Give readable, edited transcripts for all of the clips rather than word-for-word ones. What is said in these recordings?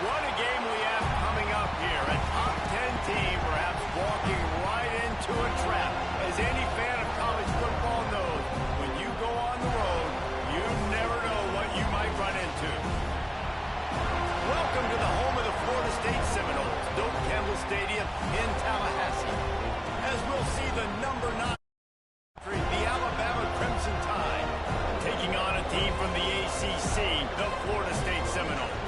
What a game we have coming up here. A top 10 team perhaps walking right into a trap. As any fan of college football knows, when you go on the road, you never know what you might run into. Welcome to the home of the Florida State Seminoles, Doak Campbell Stadium in Tallahassee. As we'll see the number 9, the Alabama Crimson Tide, taking on a team from the ACC, the Florida State Seminoles.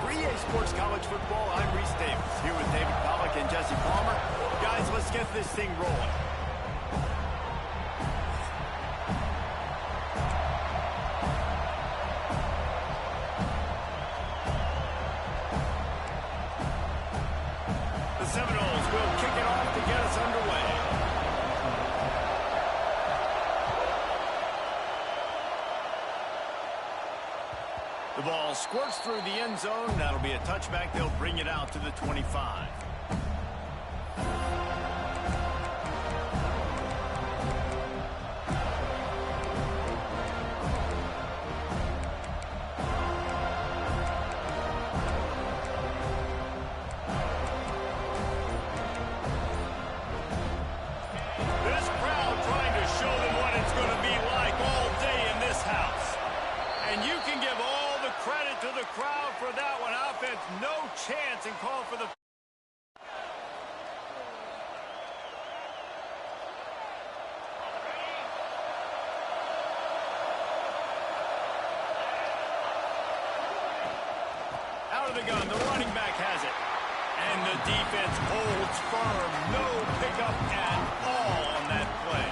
For EA Sports College Football, I'm Reese Davis, here with David Pollack and Jesse Palmer. Guys, let's get this thing rolling. The Seminoles will kick it off to get us underway. The ball squirts through the end zone. That'll be a touchback. They'll bring it out to the 25. This crowd trying to show them what it's going to be like all day in this house. And you can give all the credit to the crowd for that one. Offense, no chance, and call for the... Out of the gun, the running back has it. And the defense holds firm. No pickup at all on that play.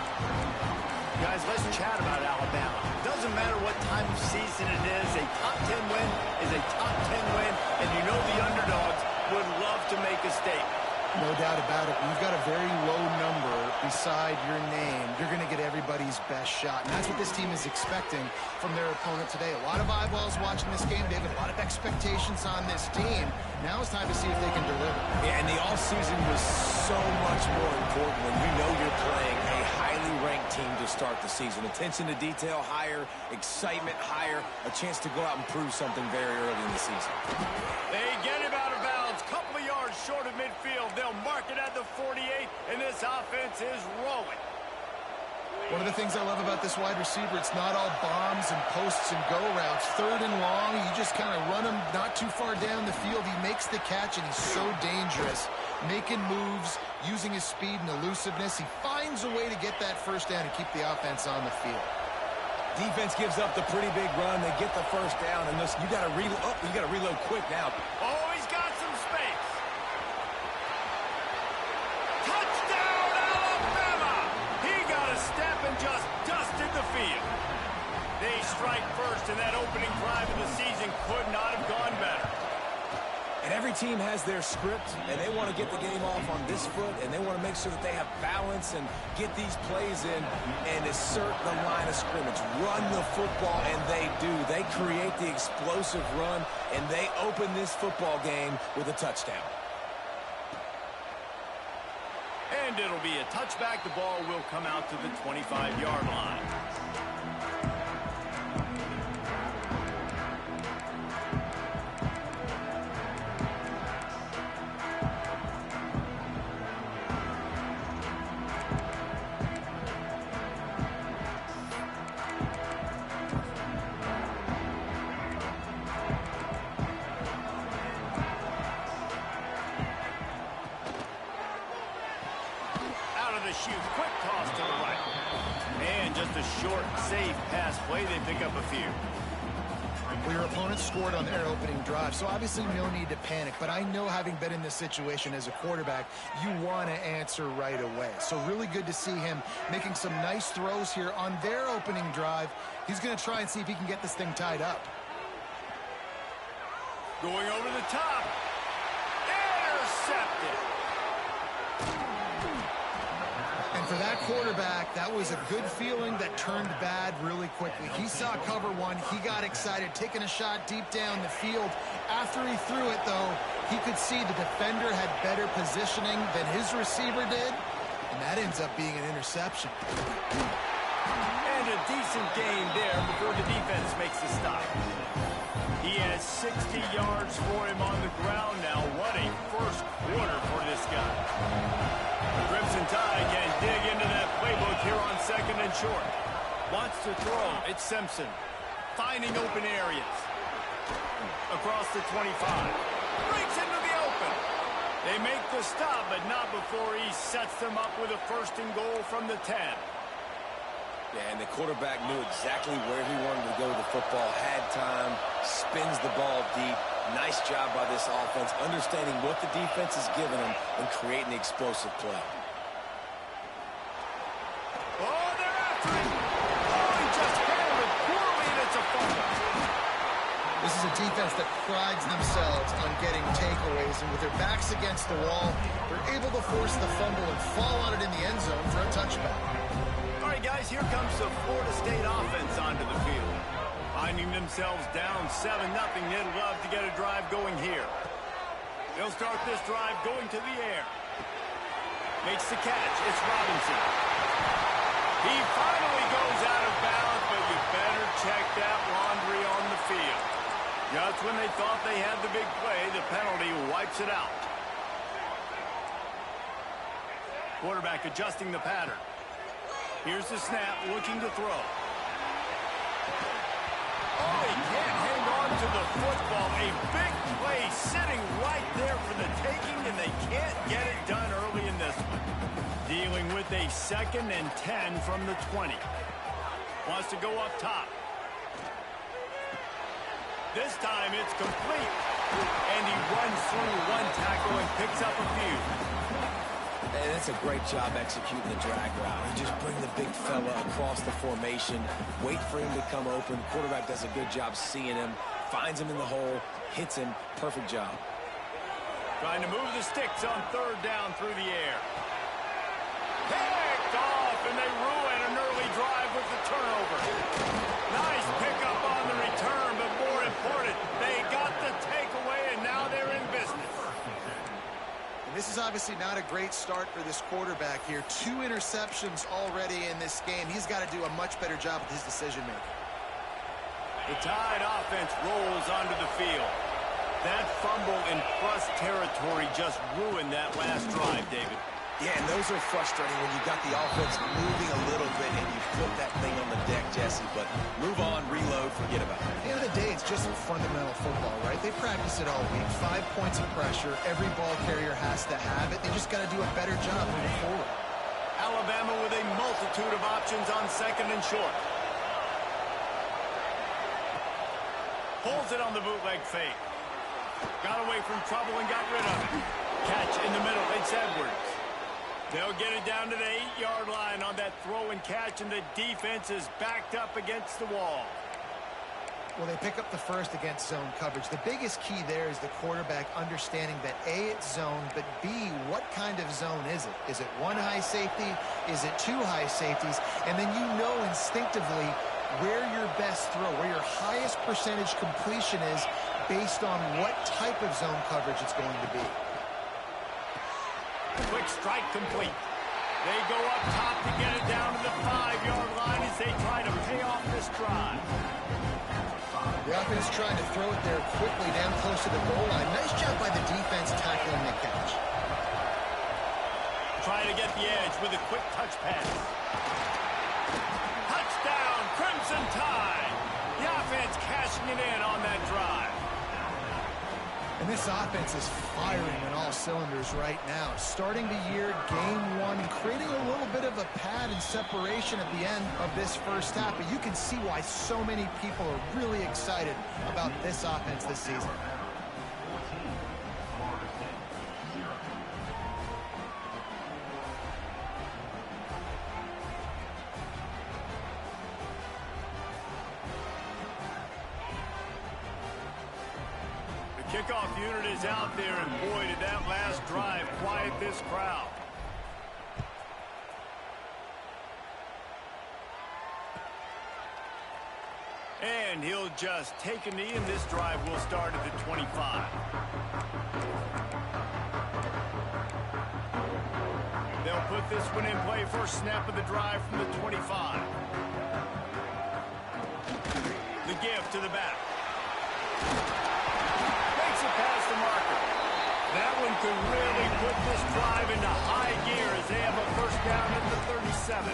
Guys, let's chat about Alabama. Doesn't matter what time of season it is, a top 10 win is a top 10 win, and you know the underdogs would love to make a statement. No doubt about it. When you've got a very low number beside your name, you're going to get everybody's best shot. And that's what this team is expecting from their opponent today. A lot of eyeballs watching this game, David. A lot of expectations on this team. Now it's time to see if they can deliver. Yeah, and the offseason was so much more important when you know you're playing a highly ranked team to start the season. Attention to detail higher, excitement higher, a chance to go out and prove something very early in the season. They get him out of bounds, couple of yards short of midfield. They'll mark it at the 48, and this offense is rolling. One of the things I love about this wide receiver, it's not all bombs and posts and go routes. Third and long, you just kind of run him not too far down the field. He makes the catch, and he's so dangerous, making moves, using his speed and elusiveness. He finds a way to get that first down and keep the offense on the field. Defense gives up the pretty big run. They get the first down, and listen, you got to reload quick now. Oh, he's got some space. Touchdown, Alabama! He got a step and just dusted the field. They strike first, and that opening drive of the season could not have gone better. And every team has their script, and they want to get the game off on this foot, and they want to make sure that they have balance and get these plays in and assert the line of scrimmage. Run the football, and they do. They create the explosive run, and they open this football game with a touchdown. And it'll be a touchback. The ball will come out to the 25-yard line. Shoot, quick toss to the right. And just a short, safe pass play. They pick up a few. Well, your opponent scored on their opening drive, so obviously no need to panic. But I know, having been in this situation as a quarterback, you want to answer right away. So really good to see him making some nice throws here on their opening drive. He's going to try and see if he can get this thing tied up. Going over the top. Intercepted. And for that quarterback, that was a good feeling that turned bad really quickly. He saw cover one. He got excited, taking a shot deep down the field. After he threw it, though, he could see the defender had better positioning than his receiver did, and that ends up being an interception. And a decent gain there before the defense makes the stop. He has 60 yards for him on the ground now. What a first quarter for this guy. The Crimson Tide can dig into that playbook here on 2nd and short. Wants to throw. It's Simpson. Finding open areas. Across the 25. Breaks into the open. They make the stop, but not before he sets them up with a 1st and goal from the 10. Yeah, and the quarterback knew exactly where he wanted to go with the football, had time, spins the ball deep. Nice job by this offense, understanding what the defense is giving them and creating the explosive play. Oh, they're after him. Oh, he just handled it poorly, and it's a fumble. This is a defense that prides themselves on getting takeaways, and with their backs against the wall, they're able to force the fumble and fall on it in the end zone for a touchback. All right, guys, here comes the Florida State offense onto the field. Finding themselves down 7-0, they'd love to get a drive going here. They'll start this drive going to the air. Makes the catch. It's Robinson. He finally goes out of bounds, but you better check that laundry on the field. Just when they thought they had the big play, the penalty wipes it out. Quarterback adjusting the pattern. Here's the snap, looking to throw. Oh, he can't hang on to the football. A big play sitting right there for the taking, and they can't get it done early in this one. Dealing with a 2nd and 10 from the 20. Wants to go up top. This time it's complete. And he runs through one tackle and picks up a few. And that's a great job executing the drag route. You just bring the big fella across the formation, wait for him to come open. Quarterback does a good job seeing him, finds him in the hole, hits him. Perfect job. Trying to move the sticks on 3rd down through the air. Picked off, and they ruin an early drive with the turnover. Nice pickup on the return, but more important, they got the takeaway, and now they're in business. This is obviously not a great start for this quarterback here. 2 interceptions already in this game. He's got to do a much better job with his decision-making. The Tide offense rolls onto the field. That fumble in plus territory just ruined that last drive, David. Yeah, and those are frustrating when you got the offense moving a little bit and you put that thing on the deck, Jesse. But move on, reload, forget about it. At the end of the day, it's just fundamental football, right? They practice it all week. 5 points of pressure. Every ball carrier has to have it. They just got to do a better job moving forward. Alabama with a multitude of options on 2nd and short. Pulls it on the bootleg fake. Got away from trouble and got rid of it. Catch in the middle. It's Edwards. They'll get it down to the 8-yard line on that throw and catch, and the defense is backed up against the wall. Well, they pick up the first against zone coverage. The biggest key there is the quarterback understanding that A, it's zone, but B, what kind of zone is it? Is it 1 high safety? Is it 2 high safeties? And then you know instinctively where your best throw, where your highest percentage completion is based on what type of zone coverage it's going to be. Quick strike complete. They go up top to get it down to the 5-yard line as they try to pay off this drive. The offense trying to throw it there quickly down close to the goal line. Nice job by the defense tackling the catch. Trying to get the edge with a quick touch pass. Touchdown, Crimson Tide. The offense cashing it in on that drive. And this offense is firing on all cylinders right now. Starting the year, game 1, and creating a little bit of a pad and separation at the end of this first half. But you can see why so many people are really excited about this offense this season. Kickoff unit is out there, and boy, did that last drive quiet this crowd. And he'll just take a knee, and this drive will start at the 25. They'll put this one in play, first snap of the drive from the 25. That one could really put this drive into high gear as they have a first down at the 37.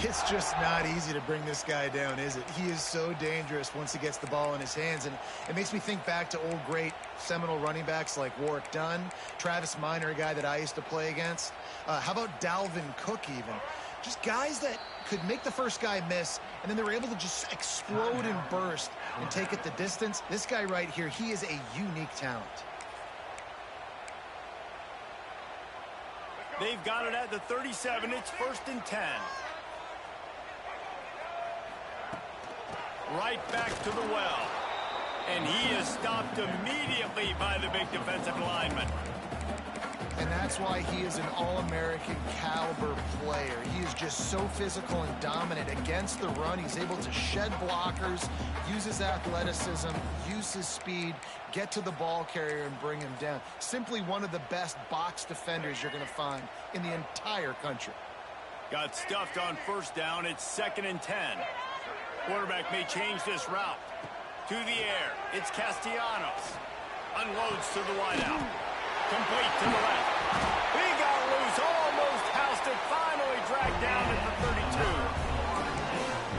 It's just not easy to bring this guy down, is it? He is so dangerous once he gets the ball in his hands, and it makes me think back to old great Seminole running backs like Warwick Dunn, Travis Minor, a guy that I used to play against. How about Dalvin Cook even? Just guys that could make the first guy miss, and then they were able to just explode and burst and take it the distance. This guy right here, he is a unique talent. They've got it at the 37. It's 1st and 10. Right back to the well. And he is stopped immediately by the big defensive lineman. And that's why he is an All-American caliber player. He is just so physical and dominant against the run. He's able to shed blockers, use his athleticism, use his speed, get to the ball carrier and bring him down. Simply one of the best box defenders you're going to find in the entire country. Got stuffed on first down. It's 2nd and 10. Quarterback may change this route. To the air. It's Castellanos. Unloads to the wideout. Complete to the left. He got loose. Almost housed it. Finally dragged down at the 32.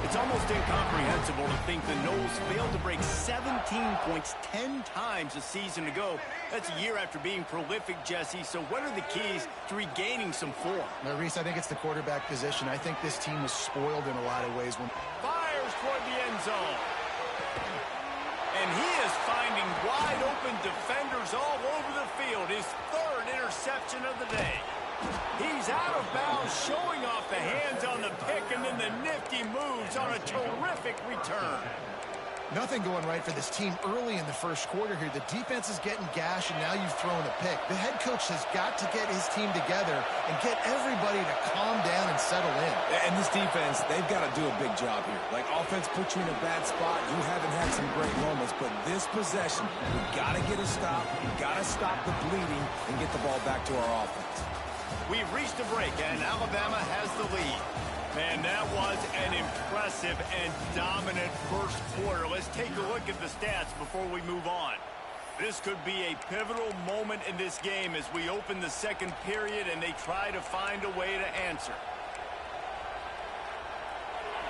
It's almost incomprehensible to think the Noles failed to break 17 points 10 times a season ago. That's a year after being prolific, Jesse. So what are the keys to regaining some form? Now, Reese, I think it's the quarterback position. I think this team was spoiled in a lot of ways. Fires toward the end zone. And he is finding wide open defenders all over the field. His 3rd interception of the day. He's out of bounds, showing off the hands on the pick, and then the nifty moves on a terrific return. Nothing going right for this team early in the first quarter here. The defense is getting gashed, and now you've thrown a pick. The head coach has got to get his team together and get everybody to calm down and settle in. And this defense, they've got to do a big job here. Like, offense puts you in a bad spot. You haven't had some great moments, but this possession, we got to get a stop. We got to stop the bleeding and get the ball back to our offense. We've reached a break, and Alabama has the lead. Man, that was an impressive and dominant first quarter. Let's take a look at the stats before we move on. This could be a pivotal moment in this game as we open the second period and they try to find a way to answer.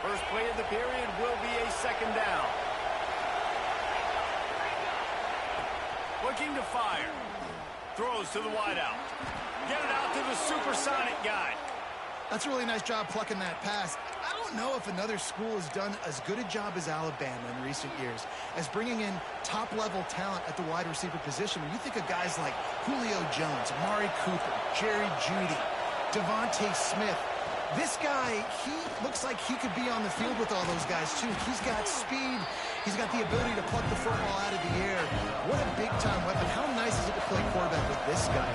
First play of the period will be a 2nd down. Looking to fire. Throws to the wideout. Get it out to the supersonic guy. That's a really nice job plucking that pass. I don't know if another school has done as good a job as Alabama in recent years as bringing in top-level talent at the wide receiver position. When you think of guys like Julio Jones, Amari Cooper, Jerry Jeudy, Devontae Smith, this guy, he looks like he could be on the field with all those guys, too. He's got speed. He's got the ability to pluck the football out of the air. What a big-time weapon. How nice is it to play quarterback with this guy?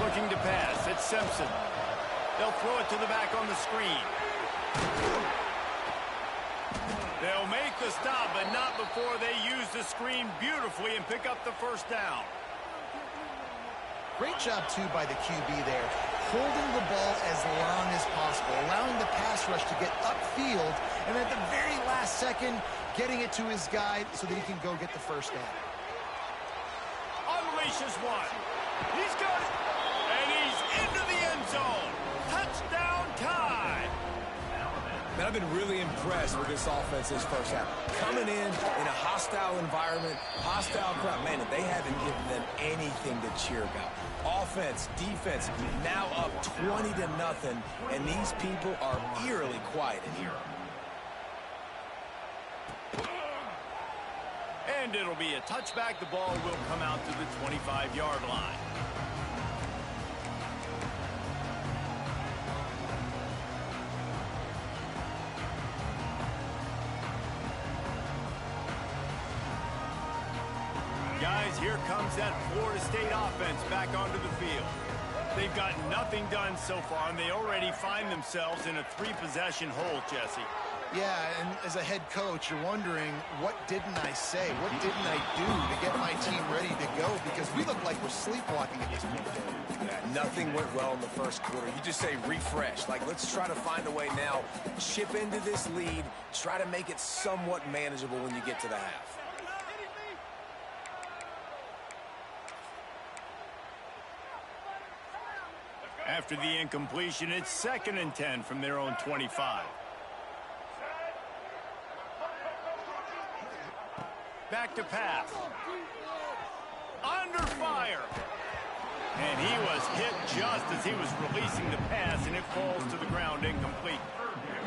Looking to pass. It's Simpson. They'll throw it to the back on the screen. They'll make the stop, but not before they use the screen beautifully and pick up the first down. Great job, too, by the QB there. Holding the ball as long as possible, allowing the pass rush to get upfield, and at the very last second, getting it to his guy so that he can go get the first down. Unleashes one. He's got it. And he's into the end zone. Touchdown time. Man, I've been really impressed with this offense this first half. Coming in a hostile environment, hostile crowd, man, they haven't given them anything to cheer about. Offense, defense, now up 20-0, and these people are eerily quiet in here. And it'll be a touchback. The ball will come out to the 25-yard line. Guys, here comes that Florida State offense back onto the field. They've got nothing done so far, and they already find themselves in a 3-possession hole, Jesse. Yeah, and as a head coach, you're wondering, what didn't I say? What didn't I do to get my team ready to go? Because we look like we're sleepwalking at this point. Yeah, nothing went well in the first quarter. You just say refresh. Like, let's try to find a way now, chip into this lead, try to make it somewhat manageable when you get to the half. After the incompletion, it's 2nd and 10 from their own 25. Back to pass. Under fire. And he was hit just as he was releasing the pass, and it falls to the ground incomplete.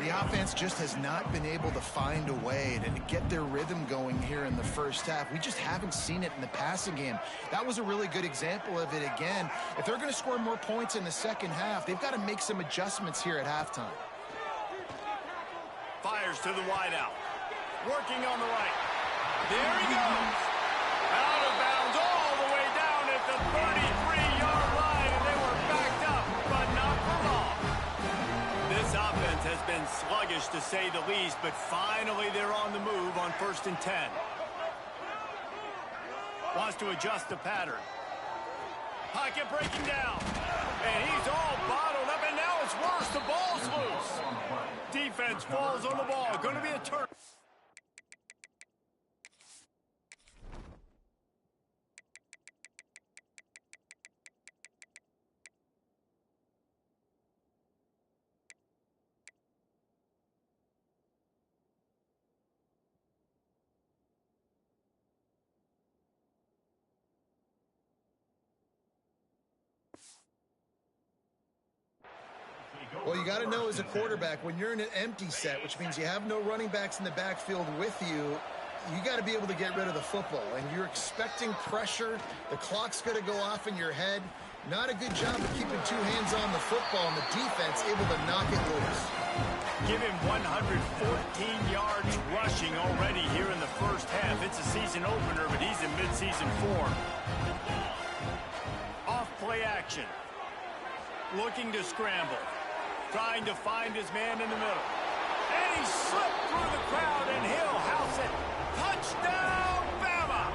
The offense just has not been able to find a way to get their rhythm going here in the first half. We just haven't seen it in the passing game. That was a really good example of it again. If they're going to score more points in the second half, they've got to make some adjustments here at halftime. Fires to the wideout. Working on the right. There he goes. Out of bounds all the way down at the 33-yard line, and they were backed up, but not for long. This offense has been sluggish, to say the least, but finally they're on the move on 1st and 10. Wants to adjust the pattern. Pocket breaking down. And he's all bottled up, and now it's worse. The ball's loose. Defense falls on the ball. Going to be a turn. Well, you got to know as a quarterback, when you're in an empty set, which means you have no running backs in the backfield with you, you got to be able to get rid of the football. And you're expecting pressure. The clock's going to go off in your head. Not a good job of keeping 2 hands on the football, and the defense able to knock it loose. Give him 114 yards rushing already here in the first half. It's a season opener, but he's in midseason form. Off play action. Looking to scramble. Trying to find his man in the middle. And he slipped through the crowd, and he'll house it. Touchdown, Bama!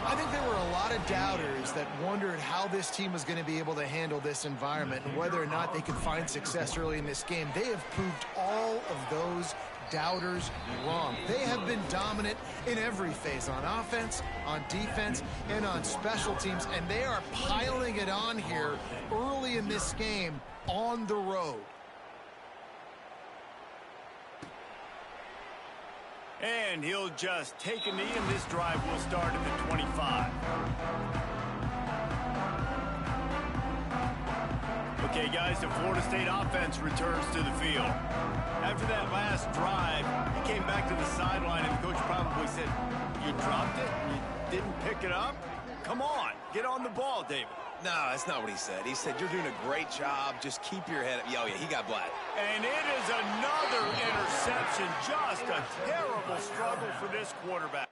I think there were a lot of doubters that wondered how this team was going to be able to handle this environment and whether or not they could find success early in this game. They have proved all of those doubters wrong. They have been dominant in every phase, on offense, on defense, and on special teams, and they are piling it on here early in this game on the road. And he'll just take a knee, and this drive will start at the 25. Okay, guys, the Florida State offense returns to the field. After that last drive, he came back to the sideline, and the coach probably said, "You dropped it? You didn't pick it up? Come on, get on the ball, David." No, that's not what he said. He said, "You're doing a great job. Just keep your head up." Oh, yeah, he got black. And it is another interception. Just a terrible struggle for this quarterback.